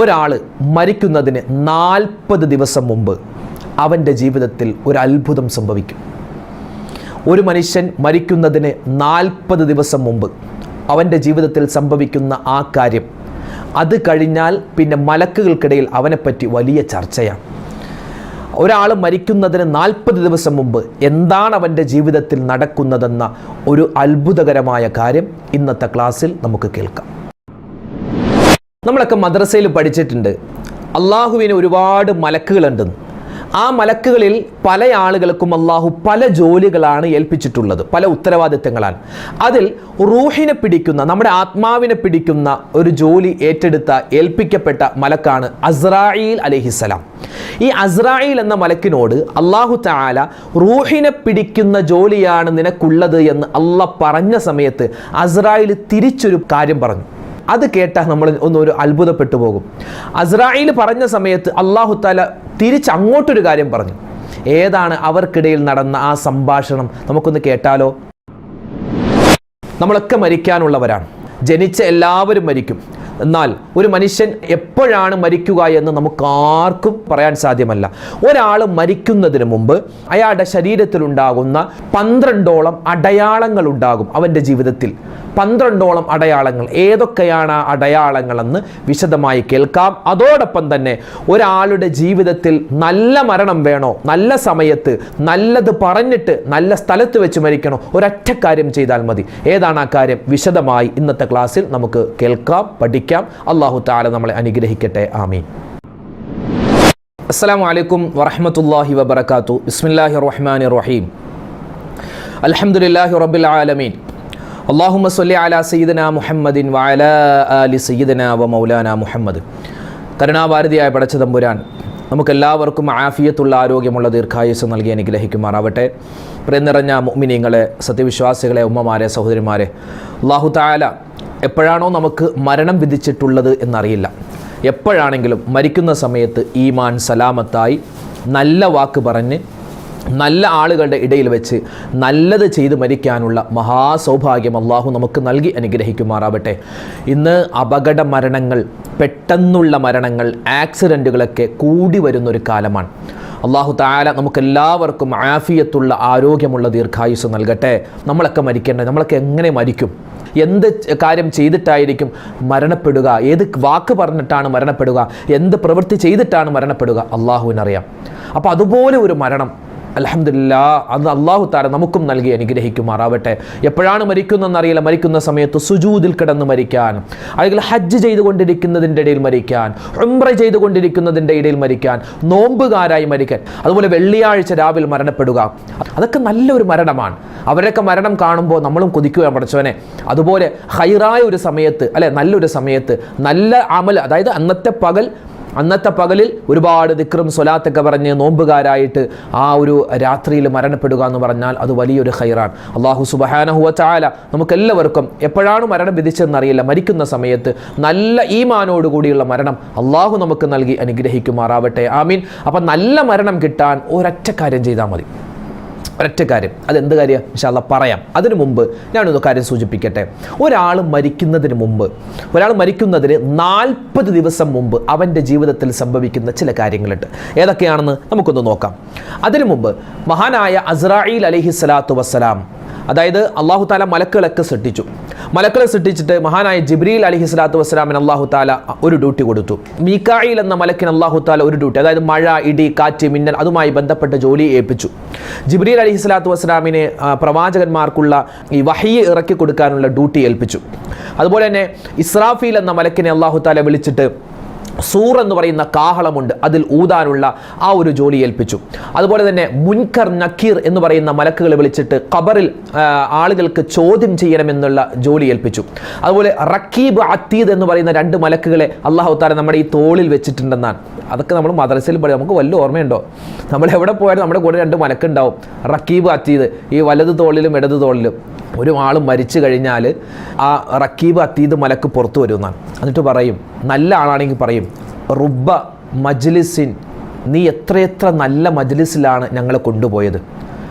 ഒരാൾ മരിക്കുന്നതിന് 40 ദിവസം മുമ്പ് അവൻ്റെ ജീവിതത്തിൽ ഒരു അത്ഭുതം സംഭവിക്കും. ഒരു മനുഷ്യൻ മരിക്കുന്നതിന് 40 ദിവസം മുമ്പ് അവൻ്റെ ജീവിതത്തിൽ സംഭവിക്കുന്ന ആ കാര്യം, അത് കഴിഞ്ഞാൽ പിന്നെ മലക്കുകൾക്കിടയിൽ അവനെപ്പറ്റി വലിയ ചർച്ചയാണ്. ഒരാൾ മരിക്കുന്നതിന് 40 ദിവസം മുമ്പ് എന്താണ് അവൻ്റെ ജീവിതത്തിൽ നടക്കുന്നതെന്ന ഒരു അത്ഭുതകരമായ കാര്യം ഇന്നത്തെ ക്ലാസ്സിൽ നമുക്ക് കേൾക്കാം. നമ്മളൊക്കെ മദ്രസയിൽ പഠിച്ചിട്ടുണ്ട്, അള്ളാഹുവിന് ഒരുപാട് മലക്കുകളുണ്ടെന്ന്. ആ മലക്കുകളിൽ പല ആളുകൾക്കും അള്ളാഹു പല ജോലികളാണ് ഏൽപ്പിച്ചിട്ടുള്ളത്, പല ഉത്തരവാദിത്തങ്ങളാണ്. അതിൽ റൂഹിനെ പിടിക്കുന്ന, നമ്മുടെ ആത്മാവിനെ പിടിക്കുന്ന ഒരു ജോലി ഏൽപ്പിക്കപ്പെട്ട മലക്കാണ് അസ്രായീൽ അലൈഹിസ്സലാം. ഈ അസ്രായീൽ എന്ന മലക്കിനോട് അള്ളാഹു തആല റൂഹിനെ പിടിക്കുന്ന ജോലിയാണ് നിനക്കുള്ളത് എന്ന് അള്ളാഹ് പറഞ്ഞ സമയത്ത് അസ്രായീൽ തിരിച്ചൊരു കാര്യം പറഞ്ഞു. അത് കേട്ടാൽ നമ്മൾ ഒരു അത്ഭുതപ്പെട്ടു പോകും. അസ്രായീൽ പറഞ്ഞ സമയത്ത് അള്ളാഹു തആല തിരിച്ച് അങ്ങോട്ടൊരു കാര്യം പറഞ്ഞു. ഏതാണ് അവർക്കിടയിൽ നടന്ന ആ സംഭാഷണം? നമുക്കൊന്ന് കേട്ടാലോ. നമ്മളൊക്കെ മരിക്കാനുള്ളവരാണ്, ജനിച്ച എല്ലാവരും മരിക്കും. എന്നാൽ ഒരു മനുഷ്യൻ എപ്പോഴാണ് മരിക്കുക എന്ന് നമുക്കാർക്കും പറയാൻ സാധ്യമല്ല. ഒരാൾ മരിക്കുന്നതിന് മുമ്പ് അയാളുടെ ശരീരത്തിലുണ്ടാകുന്ന 12ഓളം അടയാളങ്ങൾ ഉണ്ടാകും. അവൻ്റെ ജീവിതത്തിൽ 12ഓളം അടയാളങ്ങൾ. ഏതൊക്കെയാണ് ആ അടയാളങ്ങളെന്ന് വിശദമായി കേൾക്കാം. അതോടൊപ്പം തന്നെ ഒരാളുടെ ജീവിതത്തിൽ നല്ല മരണം വേണോ, നല്ല സമയത്ത് നല്ലത് പറഞ്ഞിട്ട് നല്ല സ്ഥലത്ത് വെച്ച് മരിക്കണോ, ഒരൊറ്റ കാര്യം ചെയ്താൽ മതി. ഏതാണ് ആ കാര്യം? വിശദമായി ഇന്നത്തെ ക്ലാസ്സിൽ നമുക്ക് കേൾക്കാം, പഠിക്കാം. അല്ലാഹു തആല നമ്മളെ അനുഗ്രഹിക്കട്ടെ. ആമീൻ. അസ്സലാമു അലൈക്കും വറഹ്മത്തുള്ളാഹി വബറകാതുഹു. ബിസ്മില്ലാഹിർ റഹ്മാനിർ റഹീം. അൽഹംദുലില്ലാഹി റബ്ബിൽ ആലമീൻ. അല്ലാഹുമ്മ സ്വല്ലി അലാ സയ്യിദിനാ മുഹമ്മദിൻ വഅലാ ആലി സയ്യിദിനാ വമൗലാനാ മുഹമ്മദ്. കരുണാഭാരതിയായ പടച്ച തമ്പുരാൻ നമുക്കെല്ലാവർക്കും ആഫിയത്തുള്ള ആരോഗ്യമുള്ള ദീർഘായുസ്സ് നൽകി അനുഗ്രഹിക്കുമാറാവട്ടെ. പ്രിയം നിറഞ്ഞ മുഅ്മിനീങ്ങളെ, സത്യവിശ്വാസികളെ, ഉമ്മമാരെ, സഹോദരിമാരെ, അല്ലാഹു തആല എപ്പോഴാണോ നമുക്ക് മരണം വിധിച്ചിട്ടുള്ളത് എന്നറിയില്ല, എപ്പോഴാണെങ്കിലും മരിക്കുന്ന സമയത്ത് ഈമാൻ സലാമത്തായി നല്ല വാക്ക് പറഞ്ഞ് നല്ല ആളുകളുടെ ഇടയിൽ വെച്ച് നല്ലത് ചെയ്ത് മരിക്കാനുള്ള മഹാസൗഭാഗ്യം അള്ളാഹു നമുക്ക് നൽകി അനുഗ്രഹിക്കുമാറാവട്ടെ. ഇന്ന് അപകട മരണങ്ങൾ, പെട്ടെന്നുള്ള മരണങ്ങൾ, ആക്സിഡൻറ്റുകളൊക്കെ കൂടി വരുന്നൊരു കാലമാണ്. അള്ളാഹു തആല നമുക്കെല്ലാവർക്കും ആഫിയത്തുള്ള ആരോഗ്യമുള്ള ദീർഘായുസ്സ് നൽകട്ടെ. നമ്മളൊക്കെ മരിക്കേണ്ടത്, നമ്മളൊക്കെ എങ്ങനെ മരിക്കും? എന്ത് കാര്യം ചെയ്തിട്ടായിരിക്കും മരണപ്പെടുക? ഏത് വാക്ക് പറഞ്ഞിട്ടാണ് മരണപ്പെടുക? എന്ത് പ്രവൃത്തി ചെയ്തിട്ടാണ് മരണപ്പെടുക? അള്ളാഹുവിനറിയാം. അപ്പോൾ അതുപോലെ ഒരു മരണം അൽഹംദുലില്ലാഹ് അത് അല്ലാഹു തആല നമുക്കും നൽകി അനുഗ്രഹിക്കുമാറാവട്ടെ. എപ്പോഴാണ് മരിക്കുന്നതെന്നറിയില്ല. മരിക്കുന്ന സമയത്ത് സുജൂദിൽ കിടന്ന് മരിക്കാൻ, അല്ലെങ്കിൽ ഹജ്ജ് ചെയ്തുകൊണ്ടിരിക്കുന്നതിൻ്റെ ഇടയിൽ മരിക്കാൻ, ഉംറ ചെയ്തുകൊണ്ടിരിക്കുന്നതിൻ്റെ ഇടയിൽ മരിക്കാൻ, നോമ്പുകാരായി മരിക്കാൻ, അതുപോലെ വെള്ളിയാഴ്ച രാവിലെ മരണപ്പെടുക, അതൊക്കെ നല്ലൊരു മരണമാണ്. അവരൊക്കെ മരണം കാണുമ്പോൾ നമ്മളും കൊതിക്കുക, പഠിച്ചവനെ അതുപോലെ ഹൈറായ ഒരു സമയത്ത്, അല്ലെ, നല്ലൊരു സമയത്ത് നല്ല അമൽ, അതായത് അന്നത്തെ പകലിൽ ഒരുപാട് ദിക്റും സ്വലാത്തൊക്കെ പറഞ്ഞ് നോമ്പുകാരായിട്ട് ആ ഒരു രാത്രിയിൽ മരണപ്പെടുക എന്ന് പറഞ്ഞാൽ അത് വലിയൊരു ഖൈറാണ്. അല്ലാഹു സുബ്ഹാനഹു വ തആല നമുക്കെല്ലാവർക്കും എപ്പോഴാണ് മരണം വിധിച്ചതെന്നറിയില്ല, മരിക്കുന്ന സമയത്ത് നല്ല ഈമാനോട് കൂടിയുള്ള മരണം അല്ലാഹു നമുക്ക് നൽകി അനുഗ്രഹിക്കുമാറാവട്ടെ. ആമീൻ. അപ്പം നല്ല മരണം കിട്ടാൻ ഒരൊറ്റ കാര്യം ചെയ്താൽ മതി. ഒരൊറ്റ കാര്യം. അതെന്ത് കാര്യം ഇൻഷാ അല്ലാഹ് പറയാം. അതിനു മുമ്പ് ഞാനൊരു കാര്യം സൂചിപ്പിക്കട്ടെ. ഒരാൾ മരിക്കുന്നതിന് 40 ദിവസം മുമ്പ് അവൻ്റെ ജീവിതത്തിൽ സംഭവിക്കുന്ന ചില കാര്യങ്ങളുണ്ട്. ഏതൊക്കെയാണെന്ന് നമുക്കൊന്ന് നോക്കാം. അതിനു മുമ്പ് മഹാനായ അസ്രായീൽ അലൈഹിസ്സലാത്തു വസ്സലാം, അതായത് അല്ലാഹു തആല മലക്കുകളെ സൃഷ്ടിച്ചിട്ട് മഹാനായ ജിബ്രീൽ അലൈഹിസ്സലാത്തു വസ്സലാമിന് അല്ലാഹു തആല ഒരു ഡ്യൂട്ടി കൊടുത്തു. മീകായിൽ എന്ന മലക്കിന് അല്ലാഹു തആല ഒരു ഡ്യൂട്ടി, അതായത് മഴ, ഇടി, കാറ്റ്, മിന്നൽ, അതുമായി ബന്ധപ്പെട്ട ജോലി ഏൽപ്പിച്ചു. ജിബ്രീൽ അലൈഹിസ്സലാത്തു വസ്സലാമിനെ പ്രവാചകന്മാർക്കുള്ള ഈ വഹി ഇറക്കി കൊടുക്കാനുള്ള ഡ്യൂട്ടി ഏൽപ്പിച്ചു. അതുപോലെ തന്നെ ഇസ്രാഫീൽ എന്ന മലക്കിനെ അല്ലാഹു തആല വിളിച്ചിട്ട് സൂർ എന്ന് പറയുന്ന കാഹളമുണ്ട്, അതിൽ ഊതാനുള്ള ആ ഒരു ജോലി ഏൽപ്പിച്ചു. അതുപോലെ തന്നെ മുൻകർ, നക്കീർ എന്ന് പറയുന്ന മലക്കുകളെ വിളിച്ചിട്ട് ഖബറിൽ ആളുകൾക്ക് ചോദ്യം ചെയ്യണമെന്നുള്ള ജോലി ഏൽപ്പിച്ചു. അതുപോലെ റക്കീബ്, അതീദ് എന്ന് പറയുന്ന 2 മലക്കുകളെ അല്ലാഹു തആല നമ്മുടെ ഈ തോളിൽ വെച്ചിട്ടുണ്ടെന്നാണ്. അതൊക്കെ നമ്മൾ മദ്രസയിൽ പഠിക്കും. നമുക്ക് വല്ല ഓർമ്മയുണ്ടോ? നമ്മൾ എവിടെ പോയാലും നമ്മുടെ കൂടെ 2 മലക്കുണ്ടാവും, റക്കീബ്, അതീദ്, ഈ വലത് തോളിലും ഇടത് തോളിലും. ഒരു ആൾ മരിച്ചു കഴിഞ്ഞാൽ ആ റക്കീബ്, അതീദ് മലക്ക് പുറത്തു വരുമെന്നാണ്. എന്നിട്ട് പറയും, നല്ല ആളാണെങ്കിൽ പറയും, റുബ്ബ മജ്ലിസിൻ, നീ എത്രയെത്ര നല്ല മജ്ലിസിലാണ് ഞങ്ങളെ കൊണ്ടുപോയത്.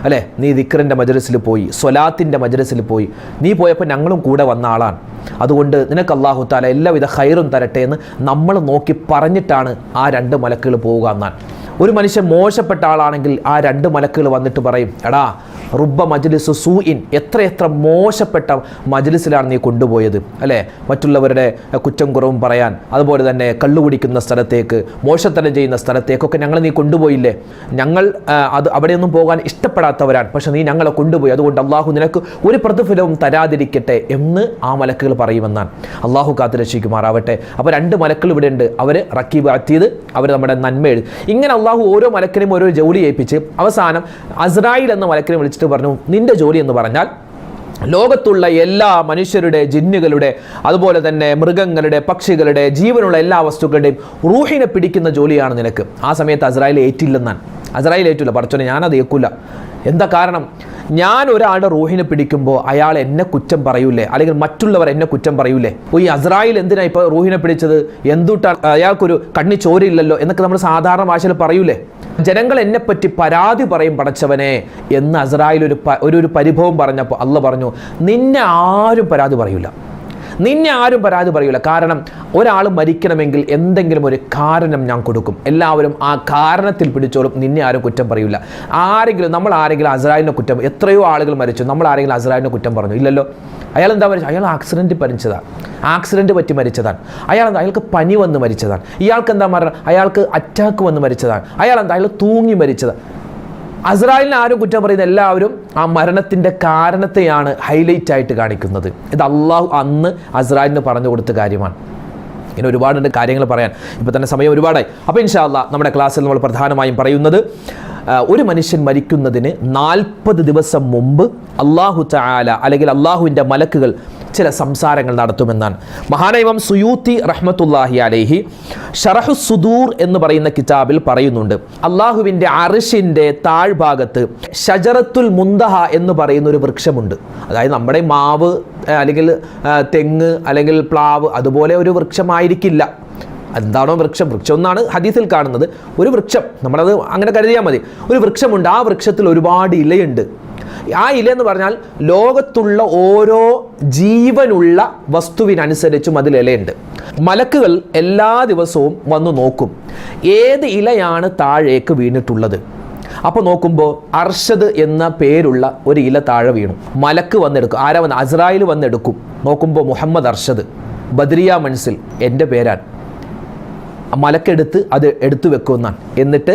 അല്ലേ, നീ ദിക്റിൻ്റെ മജ്‌ലിസിൽ പോയി, സ്വലാത്തിൻ്റെ മജ്‌ലിസിൽ പോയി, നീ പോയപ്പോൾ ഞങ്ങളും കൂടെ വന്ന ആളാണ്, അതുകൊണ്ട് നിനക്ക് അല്ലാഹു തആല എല്ലാവിധ ഖൈറും തരട്ടെ എന്ന് നമ്മൾ നോക്കി പറഞ്ഞിട്ടാണ് ആ 2 മലക്കുകൾ പോവുക എന്നാണ്. ഒരു മനുഷ്യൻ മോശപ്പെട്ട ആളാണെങ്കിൽ ആ 2 മലക്കുകൾ വന്നിട്ട് പറയും, എടാ റുബ്ബ മജ്ലിസു സൂഇൻ, എത്രയെത്ര മോശപ്പെട്ട മജ്ലിസിലാണ് നീ കൊണ്ടുപോയത് അല്ലേ, മറ്റുള്ളവരുടെ കുറ്റം കുറവും പറയാൻ, അതുപോലെ തന്നെ കള്ളു കുടിക്കുന്ന സ്ഥലത്തേക്ക്, മോശത്തരം ചെയ്യുന്ന സ്ഥലത്തേക്കൊക്കെ ഞങ്ങൾ നീ കൊണ്ടുപോയില്ലേ, ഞങ്ങൾ അത് അവിടെയൊന്നും പോകാൻ ഇഷ്ടപ്പെടാത്തവരാണ്, പക്ഷെ നീ ഞങ്ങളെ കൊണ്ടുപോയി, അതുകൊണ്ട് അള്ളാഹു നിനക്ക് ഒരു പ്രതിഫലവും തരാതിരിക്കട്ടെ എന്ന് ആ മലക്കുകൾ പറയുമെന്നാണ്. അള്ളാഹു കാത്ത് രക്ഷിക്കുമാറാവട്ടെ. അപ്പോൾ 2 മലക്കുകൾ ഇവിടെ ഉണ്ട്, അവർ റക്കീബ് അതീദ്, അവർ നമ്മുടെ നന്മ എഴുതി. ഇങ്ങനെ അള്ളാഹു ഓരോ മലക്കിനെയും ഓരോ ജോലി ഏൽപ്പിച്ച് അവസാനം അസ്രായിൽ എന്ന മലക്കിനെ വിളിച്ചിട്ട് പറഞ്ഞു, നിന്റെ ജോലി എന്ന് പറഞ്ഞാൽ ലോകത്തുള്ള എല്ലാ മനുഷ്യരുടെ, ജിന്നുകളുടെ, അതുപോലെ തന്നെ മൃഗങ്ങളുടെ, പക്ഷികളുടെ, ജീവനുള്ള എല്ലാ വസ്തുക്കളുടെയും റൂഹിനെ പിടിക്കുന്ന ജോലിയാണ് നിനക്ക്. ആ സമയത്ത് അസ്രായിൽ ഏറ്റില്ലെന്നാണ്. അസ്രായിൽ ഏറ്റില്ല, പടച്ചോനെ ഞാനത് ഏൽക്കില്ല. എന്താ കാരണം? ഞാൻ ഒരാളുടെ റൂഹിനെ പിടിക്കുമ്പോൾ അയാൾ എന്നെ കുറ്റം പറയൂലേ, അല്ലെങ്കിൽ മറ്റുള്ളവർ എന്നെ കുറ്റം പറയൂലേ, ഈ അസ്രായിൽ എന്തിനാ ഇപ്പോൾ റൂഹിനെ പിടിച്ചത്, എന്തുട്ടാണ് അയാൾക്കൊരു കണ്ണി ചോരയില്ലല്ലോ എന്നൊക്കെ നമ്മൾ സാധാരണ ഭാഷയിൽ പറയൂലേ. ജനങ്ങൾ എന്നെപ്പറ്റി പരാതി പറയും പടച്ചവനെ എന്ന് അസ്രായിൽ ഒരു പരിഭവം പറഞ്ഞപ്പോൾ അള്ളാഹ് പറഞ്ഞു, നിന്നെ ആരും പരാതി പറയൂല, നിന്നെ ആരും പരാതി പറയൂല. കാരണം ഒരാൾ മരിക്കണമെങ്കിൽ എന്തെങ്കിലും ഒരു കാരണം ഞാൻ കൊടുക്കും, എല്ലാവരും ആ കാരണത്തിൽ പിടിച്ചോളും, നിന്നെ ആരും കുറ്റം പറയൂല. നമ്മൾ ആരെങ്കിലും അസ്രായിലിനെ കുറ്റം, എത്രയോ ആളുകൾ മരിച്ചു, നമ്മൾ ആരെങ്കിലും അസ്രായിലിനെ കുറ്റം പറഞ്ഞു? ഇല്ലല്ലോ. അയാൾ എന്താ മരിച്ചത്? അയാൾ ആക്സിഡൻറ്റ് പറ്റി മരിച്ചതാണ്. അയാൾക്ക് പനി വന്ന് മരിച്ചതാണ്. ഇയാൾക്ക് എന്താ മരണം? അയാൾക്ക് അറ്റാക്ക് വന്ന് മരിച്ചതാണ്. അയാൾ തൂങ്ങി മരിച്ചതാണ്. അസ്രായിലിനെ ആരും കുറ്റം പറയുന്നത്, എല്ലാവരും ആ മരണത്തിൻ്റെ കാരണത്തെയാണ് ഹൈലൈറ്റ് ആയിട്ട് കാണിക്കുന്നത്. ഇത് അള്ളാഹു അന്ന് അസ്രായിലിന് പറഞ്ഞു കൊടുത്ത കാര്യമാണ്. ഇങ്ങനെ ഒരുപാടുണ്ട് കാര്യങ്ങൾ പറയാൻ, ഇപ്പോൾ തന്നെ സമയം ഒരുപാടായി. അപ്പോൾ ഇൻഷാ അല്ലാഹ് നമ്മുടെ ക്ലാസ്സിൽ നമ്മൾ പ്രധാനമായും പറയുന്നത്, ഒരു മനുഷ്യൻ മരിക്കുന്നതിന് 40 ദിവസം മുമ്പ് അല്ലാഹു തആല അല്ലെങ്കിൽ അള്ളാഹുവിൻ്റെ മലക്കുകൾ ചില സംസാരങ്ങൾ നടത്തുമെന്നാണ്. മഹാനായ ഇമാം സുയൂത്തി റഹ്മത്തുള്ളാഹി അലൈഹി ശറഹു സുദൂർ എന്ന് പറയുന്ന കിതാബിൽ പറയുന്നുണ്ട്, അള്ളാഹുവിൻ്റെ അർശിൻ്റെ താഴ്ഭാഗത്ത് ഷജറത്തുൽ മുന്തഹ എന്ന് പറയുന്ന ഒരു വൃക്ഷമുണ്ട്. അതായത് നമ്മുടെ മാവ് അല്ലെങ്കിൽ തെങ്ങ് അല്ലെങ്കിൽ പ്ലാവ് അതുപോലെ ഒരു വൃക്ഷമായിരിക്കില്ല. എന്താണോ വൃക്ഷം എന്നാണ് ഹദീസിൽ കാണുന്നത്. ഒരു വൃക്ഷം, നമ്മളത് അങ്ങനെ കരുതിയാൽ മതി. ഒരു വൃക്ഷമുണ്ട്, ആ വൃക്ഷത്തിൽ ഒരുപാട് ഇലയുണ്ട്. ആ ഇല എന്ന് പറഞ്ഞാൽ ലോകത്തുള്ള ഓരോ ജീവനുള്ള വസ്തുവിനനുസരിച്ചും അതിൽ ഇലയുണ്ട്. മലക്കുകൾ എല്ലാ ദിവസവും വന്നു നോക്കും ഏത് ഇലയാണ് താഴേക്ക് വീണിട്ടുള്ളത്. അപ്പോൾ നോക്കുമ്പോൾ അർഷദ് എന്ന പേരുള്ള ഒരു ഇല താഴെ വീണു. മലക്ക് വന്നെടുക്കും. ആരാ വന്ന്? അസ്രായിൽ വന്നെടുക്കും. നോക്കുമ്പോൾ മുഹമ്മദ് അർഷദ് ബദ്രിയ മൻസിൽ, എൻ്റെ പേരാണ്. മലക്കെടുത്ത് അത് എടുത്തു വെക്കുമെന്നാണ്. എന്നിട്ട്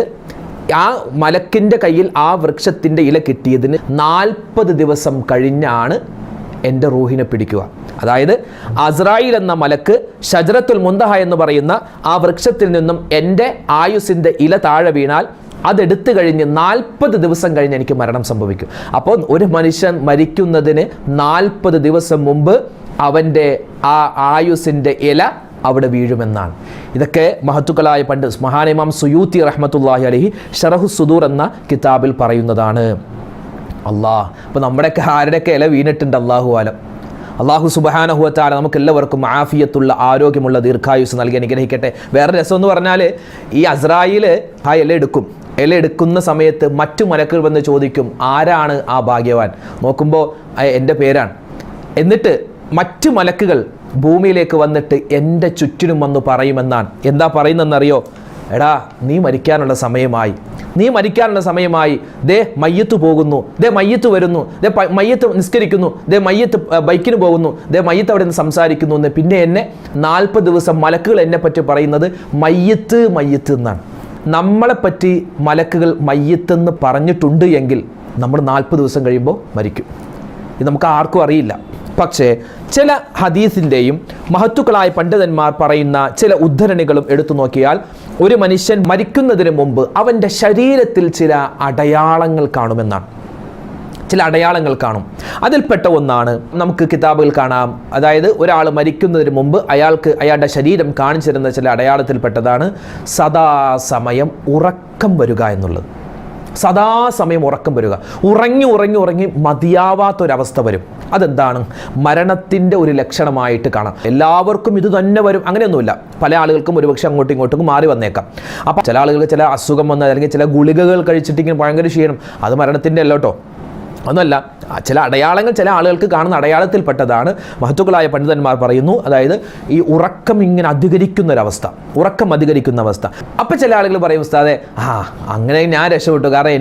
ആ മലക്കിൻ്റെ കയ്യിൽ ആ വൃക്ഷത്തിൻ്റെ ഇല കിട്ടിയതിന് 40 ദിവസം കഴിഞ്ഞാണ് എൻ്റെ റൂഹിനെ പിടിക്കുക. അതായത് അസ്രായിൽ എന്ന മലക്ക് ഷജറത്തുൽ മുന്തഹ എന്ന് പറയുന്ന ആ വൃക്ഷത്തിൽ നിന്നും എൻ്റെ ആയുസിൻ്റെ ഇല താഴെ വീണാൽ അതെടുത്തു കഴിഞ്ഞ് 40 ദിവസം കഴിഞ്ഞ് എനിക്ക് മരണം സംഭവിക്കും. അപ്പോൾ ഒരു മനുഷ്യൻ മരിക്കുന്നതിന് 40 ദിവസം മുമ്പ് അവൻ്റെ ആ ആയുസിൻ്റെ ഇല അവിടെ വീഴുമെന്നാണ്. ഇതൊക്കെ മഹത്തുക്കളായ മഹാനായ ഇമാം സുയൂത്തി റഹ്മത്തുള്ളാഹി അലൈഹി ശറഹു സുദൂർ എന്ന കിതാബിൽ പറയുന്നതാണ്. അല്ലാഹ്, അപ്പോൾ നമ്മുടെയൊക്കെ ആരുടെയൊക്കെ ഇല വീണിട്ടുണ്ട്? അള്ളാഹു സുബ്ഹാനഹു വ തആല നമുക്ക് എല്ലാവർക്കും ആഫിയത്തുള്ള ആരോഗ്യമുള്ള ദീർഘായുസ് നൽകി അനുഗ്രഹിക്കട്ടെ. വേറെ രസം എന്ന് പറഞ്ഞാൽ, ഈ അസ്രായിൽ ആ ഇല എടുക്കുന്ന സമയത്ത് മറ്റു മലക്കുകൾ വന്ന് ചോദിക്കും, ആരാണ് ആ ഭാഗ്യവാൻ? നോക്കുമ്പോൾ എൻ്റെ പേരാണ്. എന്നിട്ട് മറ്റു മലക്കുകൾ ഭൂമിയിലേക്ക് വന്നിട്ട് എൻ്റെ ചുറ്റിനും വന്ന് പറയുമെന്നാണ്. എന്താ പറയുന്നതെന്നറിയോ? എടാ, നീ മരിക്കാനുള്ള സമയമായി, ദേ മയ്യത്ത് പോകുന്നു, ദേ മയ്യത്ത് വരുന്നു, ദേ മയ്യത്ത് നിസ്കരിക്കുന്നു, ദേ മയ്യത്ത് ബൈക്കിന് പോകുന്നു, ദേ മയ്യത്ത് അവിടെ നിന്ന് സംസാരിക്കുന്നു എന്ന്. പിന്നെ എന്നെ 40 ദിവസം മലക്കുകൾ എന്നെ പറ്റി പറയുന്നത് മയ്യത്ത് എന്നാണ്. നമ്മളെപ്പറ്റി മലക്കുകൾ മയ്യത്തെന്ന് പറഞ്ഞിട്ടുണ്ട് എങ്കിൽ നമ്മൾ 40 ദിവസം കഴിയുമ്പോൾ മരിക്കും. ഇത് നമുക്ക് ആർക്കും അറിയില്ല. പക്ഷേ ചില ഹദീസിൻ്റെയും മഹത്തുക്കളായ പണ്ഡിതന്മാർ പറയുന്ന ചില ഉദ്ധരണികളും എടുത്തു നോക്കിയാൽ, ഒരു മനുഷ്യൻ മരിക്കുന്നതിന് മുമ്പ് അവൻ്റെ ശരീരത്തിൽ ചില അടയാളങ്ങൾ കാണുമെന്നാണ്. അതിൽപ്പെട്ട ഒന്നാണ് നമുക്ക് കിതാബുകൾ കാണാം. അതായത് ഒരാൾ മരിക്കുന്നതിന് മുമ്പ് അയാളുടെ ശരീരം കാണിച്ചിരുന്ന ചില അടയാളത്തിൽപ്പെട്ടതാണ് സദാസമയം ഉറക്കം വരിക എന്നുള്ളത്. സദാസമയം ഉറക്കം വരിക, ഉറങ്ങി ഉറങ്ങി ഉറങ്ങി മതിയാവാത്തൊരവസ്ഥ വരും. അതെന്താണ്? മരണത്തിൻ്റെ ഒരു ലക്ഷണമായിട്ട് കാണാം. എല്ലാവർക്കും ഇത് തന്നെ വരും അങ്ങനെയൊന്നുമില്ല. പല ആളുകൾക്കും ഒരുപക്ഷെ അങ്ങോട്ടും ഇങ്ങോട്ടും മാറി വന്നേക്കാം. അപ്പം ചില ആളുകൾക്ക് ചില അസുഖം വന്ന് അല്ലെങ്കിൽ ചില ഗുളികകൾ കഴിച്ചിട്ട് ഇങ്ങനെ ഭയങ്കര ക്ഷീണം, അത് മരണത്തിൻ്റെ അല്ല കേട്ടോ, ഒന്നല്ല. ചില അടയാളങ്ങൾ ചില ആളുകൾക്ക് കാണുന്ന അടയാളത്തിൽപ്പെട്ടതാണ്. മഹത്തുക്കളായ പണ്ഡിതന്മാർ പറയുന്നു, അതായത് ഈ ഉറക്കം ഇങ്ങനെ അധികരിക്കുന്നൊരവസ്ഥ, ഉറക്കം അധികരിക്കുന്ന അവസ്ഥ. അപ്പം ചില ആളുകൾ പറയും, ഉസ്താദേ അങ്ങനെ ഞാൻ രക്ഷപ്പെട്ടു, കാരണം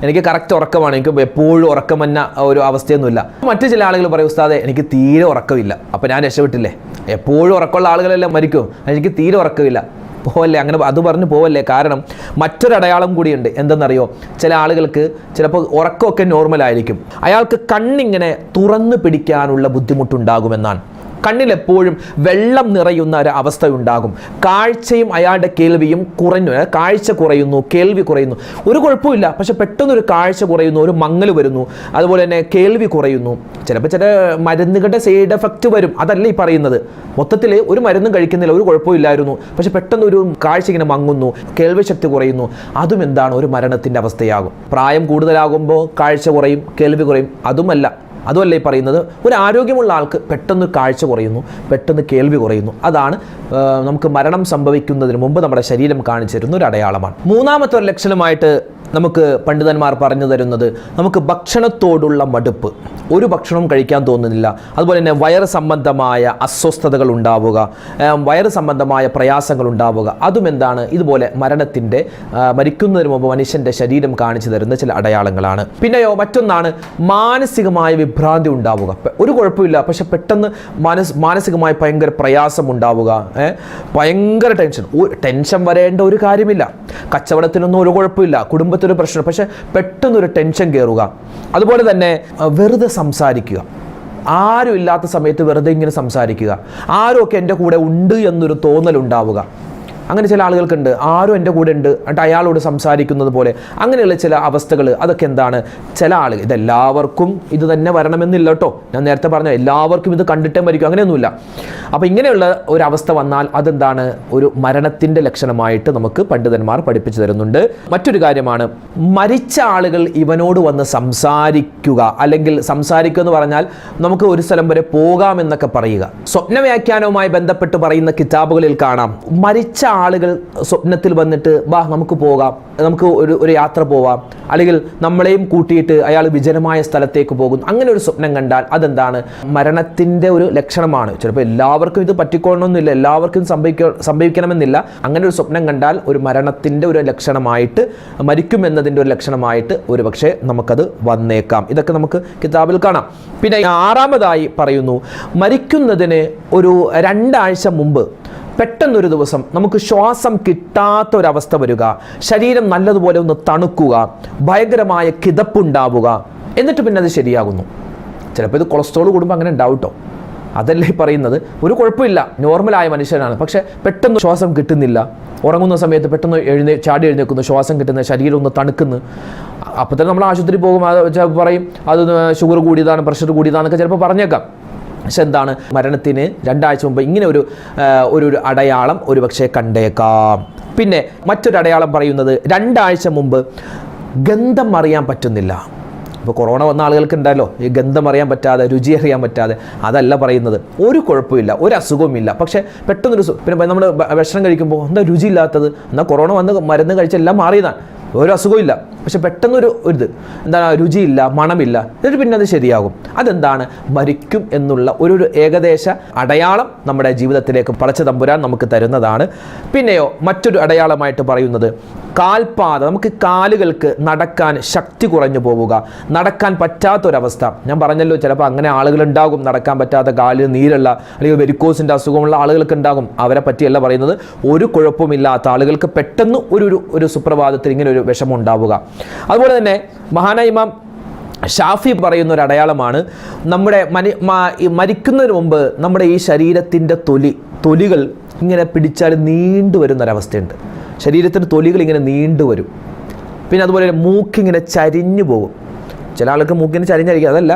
എനിക്ക് കറക്റ്റ് ഉറക്കമാണ്, എനിക്ക് എപ്പോഴും ഉറക്കം വന്ന ഒരു അവസ്ഥയൊന്നുമില്ല. മറ്റു ചില ആളുകൾ പറയും, ഉസ്താദേ എനിക്ക് തീരെ ഉറക്കമില്ല, അപ്പം ഞാൻ രക്ഷപ്പെട്ടില്ലേ, എപ്പോഴും ഉറക്കമുള്ള ആളുകളെല്ലാം മരിക്കും, എനിക്ക് തീരെ ഉറക്കമില്ല. പോവല്ലേ, അങ്ങനെ അത് പറഞ്ഞ് പോവല്ലേ. കാരണം മറ്റൊരടയാളം കൂടിയുണ്ട്. എന്തെന്നറിയോ? ചില ആളുകൾക്ക് ചിലപ്പോൾ ഉറക്കമൊക്കെ നോർമലായിരിക്കും, അയാൾക്ക് കണ്ണിങ്ങനെ തുറന്നു പിടിക്കാനുള്ള ബുദ്ധിമുട്ടുണ്ടാകുമെന്നാണ്. കണ്ണിലെപ്പോഴും വെള്ളം നിറയുന്ന ഒരു അവസ്ഥയുണ്ടാകും. കാഴ്ചയും അയാളുടെ കേൾവിയും കുറഞ്ഞു, കാഴ്ച കുറയുന്നു, കേൾവി കുറയുന്നു. ഒരു കുഴപ്പമില്ല, പക്ഷെ പെട്ടെന്നൊരു കാഴ്ച കുറയുന്നു, ഒരു മങ്ങൽ വരുന്നു, അതുപോലെ തന്നെ കേൾവി കുറയുന്നു. ചിലപ്പോൾ ചില മരുന്നുകളുടെ സൈഡ് എഫക്റ്റ് വരും, അതല്ല ഈ പറയുന്നത്. മൊത്തത്തിൽ ഒരു മരുന്നും കഴിക്കുന്നില്ല, ഒരു കുഴപ്പമില്ലായിരുന്നു, പക്ഷെ പെട്ടെന്ന് ഒരു കാഴ്ച ഇങ്ങനെ മങ്ങുന്നു, കേൾവി ശക്തി കുറയുന്നു. അതും എന്താണ്? ഒരു മരണത്തിൻ്റെ അവസ്ഥയാകും. പ്രായം കൂടുതലാകുമ്പോൾ കാഴ്ച കുറയും, കേൾവി കുറയും, അതുമല്ല ഈ പറയുന്നത്. ഒരു ആരോഗ്യമുള്ള ആൾക്ക് പെട്ടെന്ന് കാഴ്ച കുറയുന്നു, പെട്ടെന്ന് കേൾവി കുറയുന്നു. അതാണ് നമുക്ക് മരണം സംഭവിക്കുന്നതിന് മുമ്പ് നമ്മുടെ ശരീരം കാണിച്ചു തരുന്ന ഒരു അടയാളമാണ്. മൂന്നാമത്തെ ഒരു ലക്ഷണമായിട്ട് നമുക്ക് പണ്ഡിതന്മാർ പറഞ്ഞു തരുന്നത്, നമുക്ക് ഭക്ഷണത്തോടുള്ള മടുപ്പ്, ഒരു ഭക്ഷണവും കഴിക്കാൻ തോന്നുന്നില്ല. അതുപോലെ തന്നെ വയറ് സംബന്ധമായ അസ്വസ്ഥതകൾ ഉണ്ടാവുക, വയറ് സംബന്ധമായ പ്രയാസങ്ങൾ ഉണ്ടാവുക. അതും എന്താണ്? ഇതുപോലെ മരിക്കുന്നതിന് മുമ്പ് മനുഷ്യൻ്റെ ശരീരം കാണിച്ചു തരുന്ന ചില അടയാളങ്ങളാണ്. പിന്നെയോ മറ്റൊന്നാണ് മാനസികമായ വിഭ്രാന്തി ഉണ്ടാവുക. ഒരു കുഴപ്പമില്ല, പക്ഷെ പെട്ടെന്ന് മാനസികമായി ഭയങ്കര പ്രയാസം ഉണ്ടാവുക, ഭയങ്കര ടെൻഷൻ വരേണ്ട ഒരു കാര്യമില്ല. കച്ചവടത്തിനൊന്നും ഒരു കുഴപ്പമില്ല, കുടുംബ ഒരു പ്രശ്നം, പക്ഷെ പെട്ടെന്നൊരു ടെൻഷൻ കയറുക. അതുപോലെ തന്നെ വെറുതെ സംസാരിക്കുക, ആരും ഇല്ലാത്ത സമയത്ത് വെറുതെ ഇങ്ങനെ സംസാരിക്കുക, ആരുമൊക്കെ എൻ്റെ കൂടെ ഉണ്ട് എന്നൊരു തോന്നലുണ്ടാവുക. അങ്ങനെ ചില ആളുകൾക്കുണ്ട്, ആരും എൻ്റെ കൂടെ ഉണ്ട് എന്നിട്ട് അയാളോട് സംസാരിക്കുന്നത് പോലെ. അങ്ങനെയുള്ള ചില അവസ്ഥകൾ, അതൊക്കെ എന്താണ്? ചില ആളുകൾ, ഇതെല്ലാവർക്കും ഇത് തന്നെ വരണമെന്നില്ല കേട്ടോ, ഞാൻ നേരത്തെ പറഞ്ഞ എല്ലാവർക്കും ഇത് കണ്ടിട്ടേ മരിക്കും, അങ്ങനെയൊന്നുമില്ല. അപ്പോൾ ഇങ്ങനെയുള്ള ഒരു അവസ്ഥ വന്നാൽ അതെന്താണ്? ഒരു മരണത്തിൻ്റെ ലക്ഷണമായിട്ട് നമുക്ക് പണ്ഡിതന്മാർ പഠിപ്പിച്ചു തരുന്നുണ്ട്. മറ്റൊരു കാര്യമാണ്, മരിച്ച ആളുകൾ ഇവനോട് വന്ന് സംസാരിക്കുക, അല്ലെങ്കിൽ സംസാരിക്കുക എന്ന് പറഞ്ഞാൽ നമുക്ക് ഒരു സ്ഥലം വരെ പോകാമെന്നൊക്കെ പറയുക. സ്വപ്നവ്യാഖ്യാനവുമായി ബന്ധപ്പെട്ട് പറയുന്ന കിതാബുകളിൽ കാണാം, മരിച്ച ആളുകൾ സ്വപ്നത്തിൽ വന്നിട്ട് നമുക്ക് പോകാം, നമുക്ക് ഒരു യാത്ര പോവാം, അല്ലെങ്കിൽ നമ്മളെയും കൂട്ടിയിട്ട് അയാൾ വിജനമായ സ്ഥലത്തേക്ക് പോകുന്നു. അങ്ങനെ ഒരു സ്വപ്നം കണ്ടാൽ അതെന്താണ്? മരണത്തിൻ്റെ ഒരു ലക്ഷണമാണ്. ചിലപ്പോൾ എല്ലാവർക്കും ഇത് പറ്റിക്കൊള്ളണമെന്നില്ല, എല്ലാവർക്കും സംഭവിക്കണമെന്നില്ല. അങ്ങനെ ഒരു സ്വപ്നം കണ്ടാൽ ഒരു മരണത്തിൻ്റെ ഒരു ലക്ഷണമായിട്ട്, മരിക്കുമെന്നതിൻ്റെ ഒരു ലക്ഷണമായിട്ട് ഒരു പക്ഷേ നമുക്കത് വന്നേക്കാം. ഇതൊക്കെ നമുക്ക് കിതാബിൽ കാണാം. പിന്നെ ആറാമതായി പറയുന്നു, മരിക്കുന്നതിന് ഒരു 2 ആഴ്ച മുമ്പ് പെട്ടെന്നൊരു ദിവസം നമുക്ക് ശ്വാസം കിട്ടാത്തൊരവസ്ഥ വരിക, ശരീരം നല്ലതുപോലെ ഒന്ന് തണുക്കുക, ഭയങ്കരമായ കിതപ്പുണ്ടാവുക, എന്നിട്ട് പിന്നെ അത് ശരിയാകുന്നു. ചിലപ്പോൾ ഇത് കൊളസ്ട്രോൾ കൂടുമ്പോൾ അങ്ങനെ ഉണ്ടാവും കേട്ടോ, അതല്ലേ പറയുന്നത്. ഒരു കുഴപ്പമില്ല, നോർമലായ മനുഷ്യനാണ്, പക്ഷേ പെട്ടെന്ന് ശ്വാസം കിട്ടുന്നില്ല, ഉറങ്ങുന്ന സമയത്ത് പെട്ടെന്ന് ചാടി എഴുന്നേക്കുന്നു, ശ്വാസം കിട്ടുന്ന, ശരീരം ഒന്ന് തണുക്കുന്നു. അപ്പോൾ തന്നെ നമ്മൾ ആശുപത്രി പോകും, പറയും അത് ഷുഗർ കൂടിയതാണ്, പ്രഷർ കൂടിയതാണെന്നൊക്കെ ചിലപ്പോൾ പറഞ്ഞേക്കാം. പക്ഷെ എന്താണ്? മരണത്തിന് 2 ആഴ്ച മുമ്പ് ഇങ്ങനെ ഒരു അടയാളം ഒരു പക്ഷേ കണ്ടേക്കാം. പിന്നെ മറ്റൊരു അടയാളം പറയുന്നത്, 2 ആഴ്ച മുമ്പ് ഗന്ധം അറിയാൻ പറ്റുന്നില്ല. ഇപ്പോൾ കൊറോണ വന്ന ആളുകൾക്ക് ഉണ്ടല്ലോ ഈ ഗന്ധം അറിയാൻ പറ്റാതെ, രുചി അറിയാൻ പറ്റാതെ. അതല്ല പറയുന്നത്, ഒരു കുഴപ്പമില്ല, ഒരു അസുഖവുമില്ല, പക്ഷേ പിന്നെ നമ്മൾ ഭക്ഷണം കഴിക്കുമ്പോൾ എന്താ രുചിയില്ലാത്തത്? എന്നാൽ കൊറോണ വന്ന് മരുന്ന് കഴിച്ചെല്ലാം മാറിയതാണ്, ഒരു അസുഖമില്ല, പക്ഷെ പെട്ടെന്നൊരു എന്താണ്, രുചിയില്ല, മണമില്ല, എന്നിട്ട് പിന്നെ അത് ശരിയാകും. അതെന്താണ്? മരിക്കും എന്നുള്ള ഒരു ഏകദേശ അടയാളം നമ്മുടെ ജീവിതത്തിലേക്ക് പടച്ച തമ്പുരാൻ നമുക്ക് തരുന്നതാണ്. പിന്നെയോ മറ്റൊരു അടയാളമായിട്ട് പറയുന്നത്, കാൽപാത, നമുക്ക് കാലുകൾക്ക് നടക്കാൻ ശക്തി കുറഞ്ഞു പോവുക, നടക്കാൻ പറ്റാത്തൊരവസ്ഥ. ഞാൻ പറഞ്ഞല്ലോ, ചിലപ്പോൾ അങ്ങനെ ആളുകളുണ്ടാകും, നടക്കാൻ പറ്റാത്ത, കാലിൽ നീരുള്ള അല്ലെങ്കിൽ വെരിക്കോസിൻ്റെ അസുഖമുള്ള ആളുകൾക്ക് ഉണ്ടാകും. അവരെ പറ്റിയല്ല പറയുന്നത്, ഒരു കുഴപ്പമില്ലാത്ത ആളുകൾക്ക് പെട്ടെന്ന് ഒരു സുപ്രഭാതത്തിൽ ഇങ്ങനെ ഒരു വിഷമം ഉണ്ടാവുക. അതുപോലെ തന്നെ മഹാനായ ഇമാം ഷാഫി പറയുന്ന ഒരു അടയാളമാണ്, നമ്മുടെ മരിക്കുന്നതിന് മുമ്പ് നമ്മുടെ ഈ ശരീരത്തിൻ്റെ തൊലികൾ ഇങ്ങനെ പിടിച്ചാൽ നീണ്ടു വരുന്നൊരവസ്ഥയുണ്ട്. ശരീരത്തിൻ്റെ തൊലികൾ ഇങ്ങനെ നീണ്ടു വരും. പിന്നെ അതുപോലെ മൂക്കിങ്ങനെ ചരിഞ്ഞു പോകും. ചില ആൾക്ക് മൂക്കിന് ചരിഞ്ഞായിരിക്കും, അതല്ല,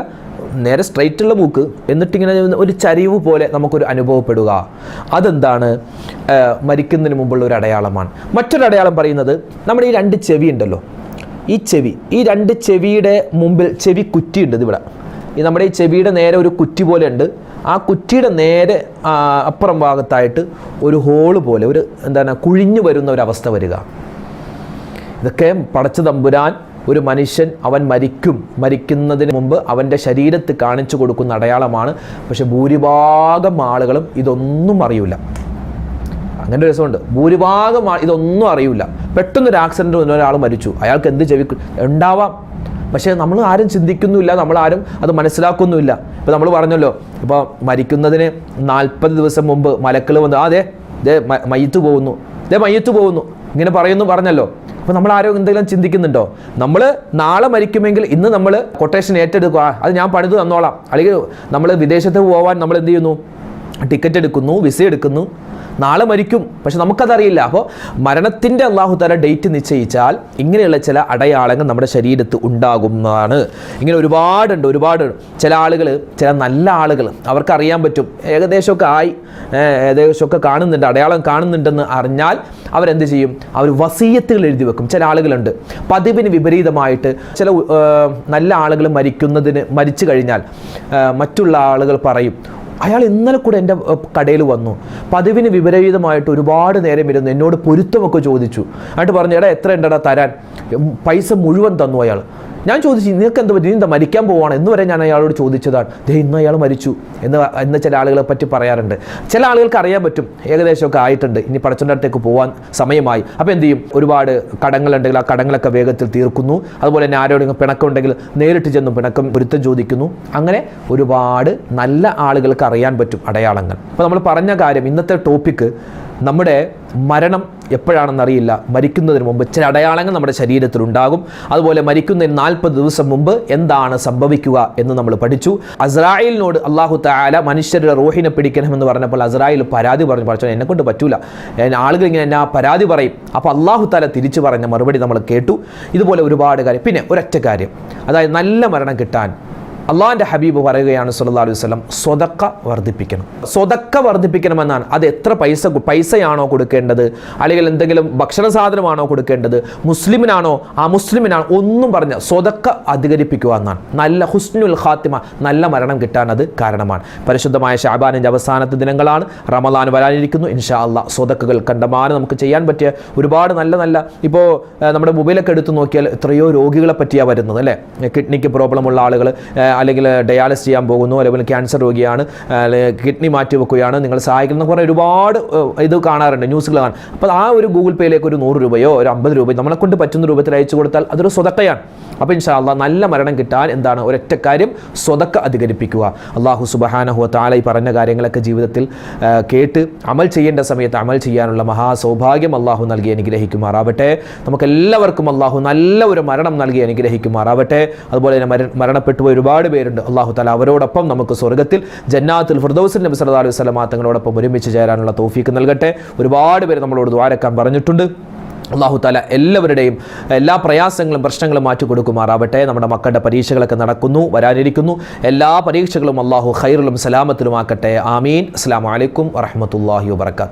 നേരെ സ്ട്രൈറ്റുള്ള മൂക്ക്, എന്നിട്ടിങ്ങനെ ഒരു ചരിവ് പോലെ നമുക്കൊരു അനുഭവപ്പെടുക. അതെന്താണ്? മരിക്കുന്നതിന് മുമ്പുള്ള ഒരു അടയാളമാണ്. മറ്റൊരു അടയാളം പറയുന്നത്, നമ്മുടെ ഈ 2 ചെവി ഉണ്ടല്ലോ, ഈ ചെവി, ഈ രണ്ട് ചെവിയുടെ മുമ്പിൽ ചെവി കുറ്റിയുണ്ട് ഇവിടെ. ഈ നമ്മുടെ ഈ ചെവിയുടെ നേരെ ഒരു കുറ്റി പോലെ ഉണ്ട്. ആ കുറ്റിയുടെ നേരെ അപ്പുറം ഭാഗത്തായിട്ട് ഒരു ഹോള് പോലെ, ഒരു എന്താണ്, കുഴിഞ്ഞു വരുന്ന ഒരവസ്ഥ വരിക. ഇതൊക്കെ പടച്ച തമ്പുരാൻ ഒരു മനുഷ്യൻ അവൻ മരിക്കുന്നതിന് മുമ്പ് അവൻ്റെ ശരീരത്ത് കാണിച്ചു കൊടുക്കുന്ന അടയാളമാണ്. പക്ഷെ ഭൂരിഭാഗം ആളുകളും ഇതൊന്നും അറിയില്ല. അങ്ങനെ ഒരു രസമുണ്ട്. ഭൂരിഭാഗം ഇതൊന്നും അറിയില്ല. പെട്ടെന്നൊരു ആക്സിഡൻറ്റ് വന്ന ഒരാൾ മരിച്ചു, അയാൾക്ക് എന്ത് ചെവി ഉണ്ടാവാം, പക്ഷേ നമ്മൾ ആരും ചിന്തിക്കുന്നുമില്ല, നമ്മളാരും അത് മനസ്സിലാക്കുന്നുമില്ല. ഇപ്പോൾ നമ്മൾ പറഞ്ഞല്ലോ, ഇപ്പോൾ മരിക്കുന്നതിന് 40 ദിവസം മുമ്പ് മലക്കൾ വന്ന് ദേ മയ്യത്ത് പോകുന്നു ഇങ്ങനെ പറഞ്ഞല്ലോ. അപ്പോൾ നമ്മൾ ആരും എന്തെങ്കിലും ചിന്തിക്കുന്നുണ്ടോ? നമ്മൾ നാളെ മരിക്കുമെങ്കിൽ ഇന്ന് നമ്മൾ കൊട്ടേഷൻ ഏറ്റെടുക്കുക, അത് ഞാൻ പണിത് തന്നോളാം. അല്ലെങ്കിൽ നമ്മൾ വിദേശത്ത് പോകാൻ നമ്മൾ എന്ത് ചെയ്യുന്നു, ടിക്കറ്റ് എടുക്കുന്നു, വിസ എടുക്കുന്നു, നാളെ മരിക്കും, പക്ഷെ നമുക്കതറിയില്ല. അപ്പോൾ മരണത്തിൻ്റെ അള്ളാഹു തആല ഡേറ്റ് നിശ്ചയിച്ചാൽ ഇങ്ങനെയുള്ള ചില അടയാളങ്ങൾ നമ്മുടെ ശരീരത്ത് ഉണ്ടാകുന്നതാണ്. ഇങ്ങനെ ഒരുപാട് ചില ആളുകൾ, ചില നല്ല ആളുകൾ, അവർക്കറിയാൻ പറ്റും ഏകദേശമൊക്കെ കാണുന്നുണ്ട്, അടയാളം കാണുന്നുണ്ടെന്ന് അറിഞ്ഞാൽ അവരെന്ത് ചെയ്യും, അവർ വസീയത്തുകൾ എഴുതി വെക്കും. ചില ആളുകളുണ്ട് പതിവിന് വിപരീതമായിട്ട്, ചില നല്ല ആളുകൾ മരിച്ചു കഴിഞ്ഞാൽ മറ്റുള്ള ആളുകൾ പറയും, അയാൾ ഇന്നലെ കൂടെ എൻ്റെ കടയിൽ വന്നു, പതിവിന് വിപരീതമായിട്ട് ഒരുപാട് നേരം ഇരുന്ന് എന്നോട് പൊരുത്തമൊക്കെ ചോദിച്ചു, എന്നിട്ട് പറഞ്ഞു, എടാ എത്ര ഉണ്ടടാ തരാൻ, പൈസ മുഴുവൻ തന്നു അയാൾ. ഞാൻ ചോദിച്ചു, നിനക്ക് എന്ത് പറ്റി, നീ എന്താ മരിക്കാൻ പോവാണ് എന്ന് വരെ ഞാൻ അയാളോട് ചോദിച്ചതാണ്. ഇന്ന് അയാൾ മരിച്ചു എന്ന് ചില ആളുകളെ പറ്റി പറയാറുണ്ട്. ചില ആളുകൾക്ക് അറിയാൻ പറ്റും ഏകദേശമൊക്കെ ആയിട്ടുണ്ട്, ഇനി പടച്ചവൻ്റെ അടുത്തേക്ക് പോകാൻ സമയമായി. അപ്പോൾ എന്ത് ചെയ്യും, ഒരുപാട് കടങ്ങളുണ്ടെങ്കിൽ ആ കടങ്ങളൊക്കെ വേഗത്തിൽ തീർക്കുന്നു. അതുപോലെ തന്നെ ആരോടെങ്കിലും പിണക്കമുണ്ടെങ്കിൽ നേരിട്ട് ചെന്നും പൊരുത്തം ചോദിക്കുന്നു. അങ്ങനെ ഒരുപാട് നല്ല ആളുകൾക്ക് അറിയാൻ പറ്റും അടയാളങ്ങൾ. അപ്പോൾ നമ്മൾ പറഞ്ഞ കാര്യം, ഇന്നത്തെ ടോപ്പിക്ക് നമ്മുടെ മരണം എപ്പോഴാണെന്നറിയില്ല, മരിക്കുന്നതിന് മുമ്പ് ചില അടയാളങ്ങൾ നമ്മുടെ ശരീരത്തിൽ ഉണ്ടാകും. അതുപോലെ മരിക്കുന്നതിന് 40 ദിവസം മുമ്പ് എന്താണ് സംഭവിക്കുക എന്ന് നമ്മൾ പഠിച്ചു. അസ്രായേലിനോട് അള്ളാഹു തആല മനുഷ്യരുടെ റൂഹിനെ പിടിക്കണമെന്ന് പറഞ്ഞപ്പോൾ അസ്രായേൽ പരാതി പറഞ്ഞു, പഠിച്ചോ എന്നെ കൊണ്ട് പറ്റൂല, ആളുകൾ ഇങ്ങനെ എന്നെ പരാതി പറയും. അപ്പോൾ അള്ളാഹു തആല തിരിച്ചു പറഞ്ഞ മറുപടി നമ്മൾ കേട്ടു. ഇതുപോലെ ഒരുപാട് കാര്യം. പിന്നെ ഒരൊറ്റ കാര്യം, അതായത് നല്ല മരണം കിട്ടാൻ അള്ളാഹിൻ്റെ ഹബീബ് പറയുകയാണ് സല്ലല്ലാഹു അലൈഹി വസല്ലം, സ്വതക്ക വർദ്ധിപ്പിക്കണമെന്നാണ്. അത് എത്ര പൈസയാണോ കൊടുക്കേണ്ടത്, അല്ലെങ്കിൽ എന്തെങ്കിലും ഭക്ഷണ സാധനമാണോ കൊടുക്കേണ്ടത്, മുസ്ലിമിനാണോ ഒന്നും പറഞ്ഞ സ്വതക്ക അധികരിപ്പിക്കുക എന്നാണ്. നല്ല ഹുസ്നുൽ ഖാത്തിമ, നല്ല മരണം കിട്ടാൻ അത് കാരണമാണ്. പരിശുദ്ധമായ ശഅബാനിൻ്റെ അവസാനത്തെ ദിനങ്ങളാണ്, റമളാൻ വരാനിരിക്കുന്നു. ഇൻഷാ അല്ലാഹ് സ്വതക്കകൾ കണ്ടമാനം നമുക്ക് ചെയ്യാൻ പറ്റിയ ഒരുപാട് നല്ല ഇപ്പോൾ നമ്മുടെ മൊബൈലൊക്കെ എടുത്ത് നോക്കിയാൽ എത്രയോ രോഗികളെ പറ്റിയാണ് വരുന്നത് അല്ലേ. കിഡ്നിക്ക് പ്രോബ്ലമുള്ള ആളുകൾ, അല്ലെങ്കിൽ ഡയാലിസിസ് ചെയ്യാൻ പോകുന്നു, അല്ലെങ്കിൽ ക്യാൻസർ രോഗിയാണ്, കിഡ്നി മാറ്റി വെക്കുകയാണ്, നിങ്ങൾ സഹായിക്കുന്ന കുറേ ഒരുപാട് ഇത് കാണാറുണ്ട്, ന്യൂസുകൾ കാണാം. അപ്പോൾ ആ ഒരു ഗൂഗിൾ പേയിലേക്ക് ഒരു 100 രൂപയോ ഒരു 50 രൂപയോ നമ്മളെ കൊണ്ട് പറ്റുന്ന രൂപത്തിൽ അയച്ചു കൊടുത്താൽ അതൊരു സ്വതക്കയാണ്. അപ്പോൾ ഇൻഷാ അല്ലാഹ് നല്ല മരണം കിട്ടാൻ എന്താണ് ഒരൊറ്റ കാര്യം, സ്വതക്ക അധികരിപ്പിക്കുക. അല്ലാഹു സുബ്ഹാനഹു വ തആല ഈ പറഞ്ഞ കാര്യങ്ങളൊക്കെ ജീവിതത്തിൽ കേട്ട് അമൽ ചെയ്യേണ്ട സമയത്ത് അമൽ ചെയ്യാനുള്ള മഹാസൗഭാഗ്യം അല്ലാഹു നൽകി അനുഗ്രഹിക്കുമാറാവട്ടെ. നമുക്കെല്ലാവർക്കും അല്ലാഹു നല്ല ഒരു മരണം നൽകി അനുഗ്രഹിക്കുമാറാവട്ടെ. അതുപോലെ തന്നെ മരണപ്പെട്ടുപോയ ഒരുപാട് പേരുണ്ട്, അല്ലാഹു തആല അവരോടൊപ്പം നമുക്ക് സ്വർഗ്ഗത്തിൽ ജന്നാത്തുൽ ഫിർദൗസിൽ നബി സല്ലല്ലാഹു അലൈഹി വസല്ലം തങ്ങളോടൊപ്പം ഒരുമിച്ച് ചേരാനുള്ള തൗഫീക്ക് നൽകട്ടെ. ഒരുപാട് പേര് നമ്മളോട് ദുആരക്കാൻ പറഞ്ഞിട്ടുണ്ട്. അല്ലാഹു തആല എല്ലാവരുടെയും എല്ലാ പ്രയാസങ്ങളും പ്രശ്നങ്ങളും മാറ്റി കൊടുക്കുമാറാവട്ടെ. നമ്മുടെ മക്കളുടെ പരീക്ഷകളൊക്കെ വരാനിരിക്കുന്നു. എല്ലാ പരീക്ഷകളും അല്ലാഹു ഖൈറിലും സലാമത്തിലുമാക്കട്ടെ. ആമീൻ. അസ്സലാമു അലൈക്കും വറഹ്മത്തുള്ളാഹി വബറകാതുഹു.